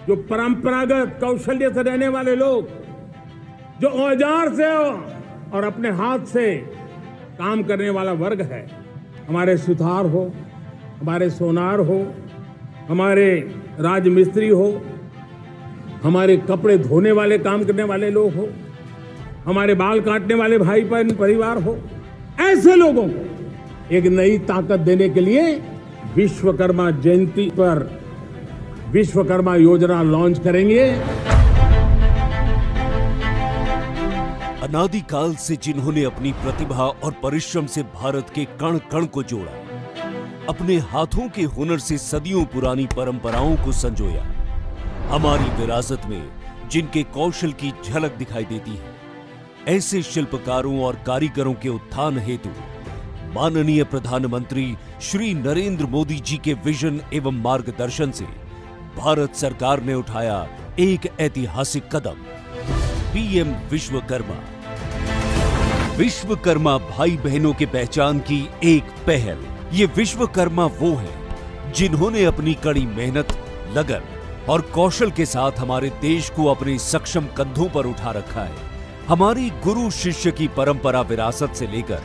जो परंपरागत कौशल्य से रहने वाले लोग, जो औजार से और अपने हाथ से काम करने वाला वर्ग है, हमारे सुथार हो, हमारे सोनार हो, हमारे राजमिस्त्री हो, हमारे कपड़े धोने वाले काम करने वाले लोग हो, हमारे बाल काटने वाले भाई बहन परिवार हो, ऐसे लोगों को एक नई ताकत देने के लिए विश्वकर्मा जयंती पर विश्वकर्मा योजना लॉन्च करेंगे। अनादिकाल से जिन्होंने अपनी प्रतिभा और परिश्रम से भारत के कण कण को जोड़ा, अपने हाथों के हुनर से सदियों पुरानी परंपराओं को संजोया, हमारी विरासत में जिनके कौशल की झलक दिखाई देती है, ऐसे शिल्पकारों और कारीगरों के उत्थान हेतु माननीय प्रधानमंत्री श्री नरेंद्र मोदी जी के विजन एवं मार्गदर्शन से भारत सरकार ने उठाया एक ऐतिहासिक कदम, पीएम विश्वकर्मा। विश्वकर्मा भाई बहनों की पहचान की एक पहल। ये विश्वकर्मा वो हैं जिन्होंने अपनी कड़ी मेहनत, लगन और कौशल के साथ हमारे देश को अपने सक्षम कंधों पर उठा रखा है। हमारी गुरु शिष्य की परंपरा विरासत से लेकर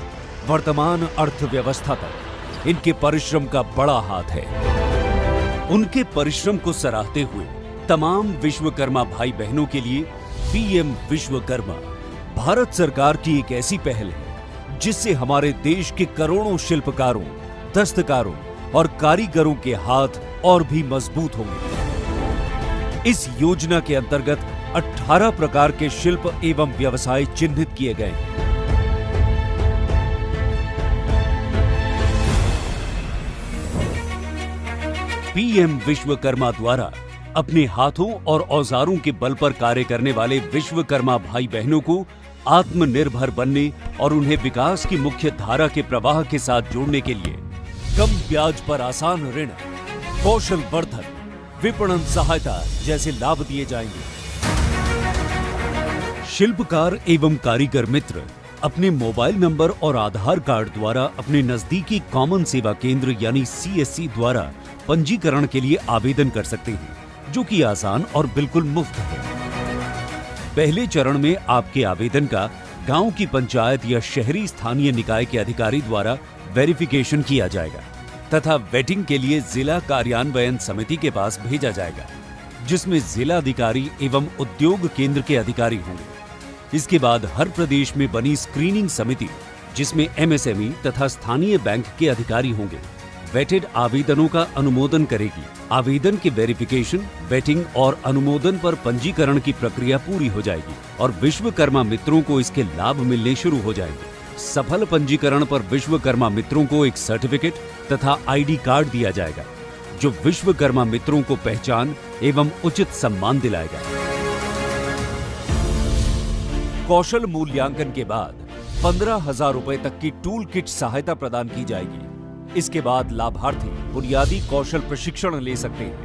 वर्तमान अर्थव्यवस्था तक इनके परिश्रम का बड़ा हाथ है। उनके परिश्रम को सराहते हुए तमाम विश्वकर्मा भाई बहनों के लिए पीएम विश्वकर्मा भारत सरकार की एक ऐसी पहल है जिससे हमारे देश के करोड़ों शिल्पकारों, दस्तकारों और कारीगरों के हाथ और भी मजबूत होंगे। इस योजना के अंतर्गत 18 प्रकार के शिल्प एवं व्यवसाय चिन्हित किए गए हैं। पीएम विश्वकर्मा द्वारा अपने हाथों और औजारों के बल पर कार्य करने वाले विश्वकर्मा भाई बहनों को आत्मनिर्भर बनने और उन्हें विकास की मुख्य धारा के प्रवाह के साथ जोड़ने के लिए कम ब्याज पर आसान ऋण, कौशल वर्धन, विपणन सहायता जैसे लाभ दिए जाएंगे। शिल्पकार एवं कारीगर मित्र अपने मोबाइल नंबर और आधार कार्ड द्वारा अपने नजदीकी कॉमन सेवा केंद्र यानी CSC द्वारा पंजीकरण के लिए आवेदन कर सकते हैं, जो कि आसान और बिल्कुल मुफ्त है। पहले चरण में आपके आवेदन का गांव की पंचायत या शहरी स्थानीय निकाय के अधिकारी द्वारा वेरिफिकेशन किया जाएगा तथा वेटिंग के लिए जिला कार्यान्वयन समिति के पास भेजा जाएगा, जिसमें जिला अधिकारी एवं उद्योग केंद्र के अधिकारी होंगे। इसके बाद हर प्रदेश में बनी स्क्रीनिंग समिति, जिसमें MSME तथा स्थानीय बैंक के अधिकारी होंगे, वेटेड आवेदनों का अनुमोदन करेगी। आवेदन के वेरिफिकेशन, वेटिंग और अनुमोदन पर पंजीकरण की प्रक्रिया पूरी हो जाएगी और विश्वकर्मा मित्रों को इसके लाभ मिलने शुरू हो जाएंगे। सफल पंजीकरण पर विश्वकर्मा मित्रों को एक सर्टिफिकेट तथा ID कार्ड दिया जाएगा, जो विश्वकर्मा मित्रों को पहचान एवं उचित सम्मान दिलाएगा। कौशल मूल्यांकन के बाद 15,000 रुपए तक की टूल किट सहायता प्रदान की जाएगी। इसके बाद लाभार्थी बुनियादी कौशल प्रशिक्षण ले सकते हैं।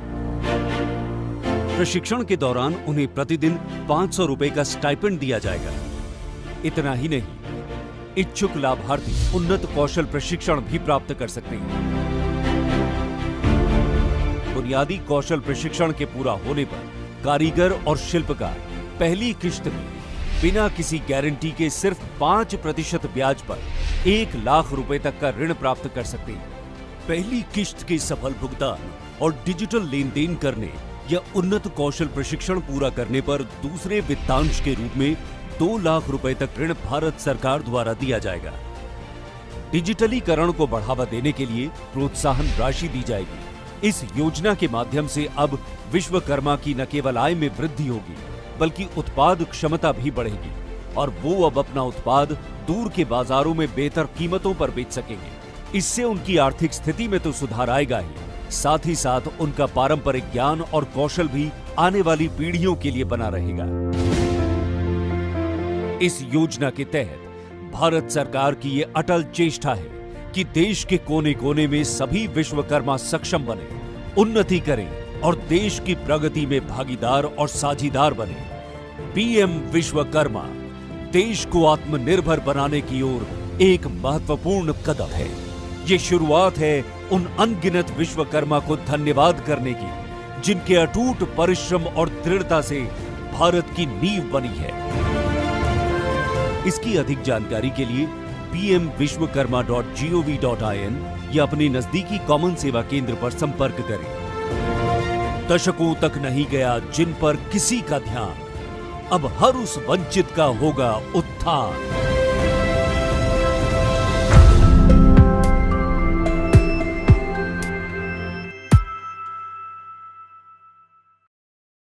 प्रशिक्षण के दौरान उन्हें प्रतिदिन 500 रुपए का स्टाइपेंड दिया जाएगा। इतना ही नहीं, इच्छुक लाभार्थी उन्नत कौशल प्रशिक्षण भी प्राप्त कर सकते हैं। बुनियादी कौशल प्रशिक्षण के पूरा होने पर कारीगर और शिल्पकार पहली किश्त में बिना किसी गारंटी के सिर्फ 5% ब्याज पर 1 लाख रुपए तक का ऋण प्राप्त कर सकते हैं। पहली किश्त के सफल भुगतान और डिजिटल लेन देन करने या उन्नत कौशल प्रशिक्षण पूरा करने पर दूसरे वित्तांश के रूप में 2 लाख रुपए तक ऋण भारत सरकार द्वारा दिया जाएगा। डिजिटलीकरण को बढ़ावा देने के लिए प्रोत्साहन राशि दी जाएगी। इस योजना के माध्यम से अब विश्वकर्मा की न केवल आय में वृद्धि होगी, बल्कि उत्पाद क्षमता भी बढ़ेगी और वो अब अपना उत्पाद दूर के बाजारों में बेहतर कीमतों पर बेच सकेंगे। इससे उनकी आर्थिक स्थिति में तो सुधार आएगा ही, साथ ही साथ उनका पारंपरिक ज्ञान और कौशल भी आने वाली पीढ़ियों के लिए बना रहेगा। इस योजना के तहत भारत सरकार की ये अटल चेष्टा है कि देश के कोने कोने में सभी विश्वकर्मा सक्षम बने, उन्नति करें और देश की प्रगति में भागीदार और साझीदार बने। पीएम विश्वकर्मा देश को आत्मनिर्भर बनाने की ओर एक महत्वपूर्ण कदम है। ये शुरुआत है उन अनगिनत विश्वकर्मा को धन्यवाद करने की, जिनके अटूट परिश्रम और दृढ़ता से भारत की नींव बनी है। इसकी अधिक जानकारी के लिए pmvishwakarma.gov.in या अपने नजदीकी कॉमन सेवा केंद्र पर संपर्क करें। दशकों तक नहीं गया जिन पर किसी का ध्यान, अब हर उस वंचित का होगा उत्थान।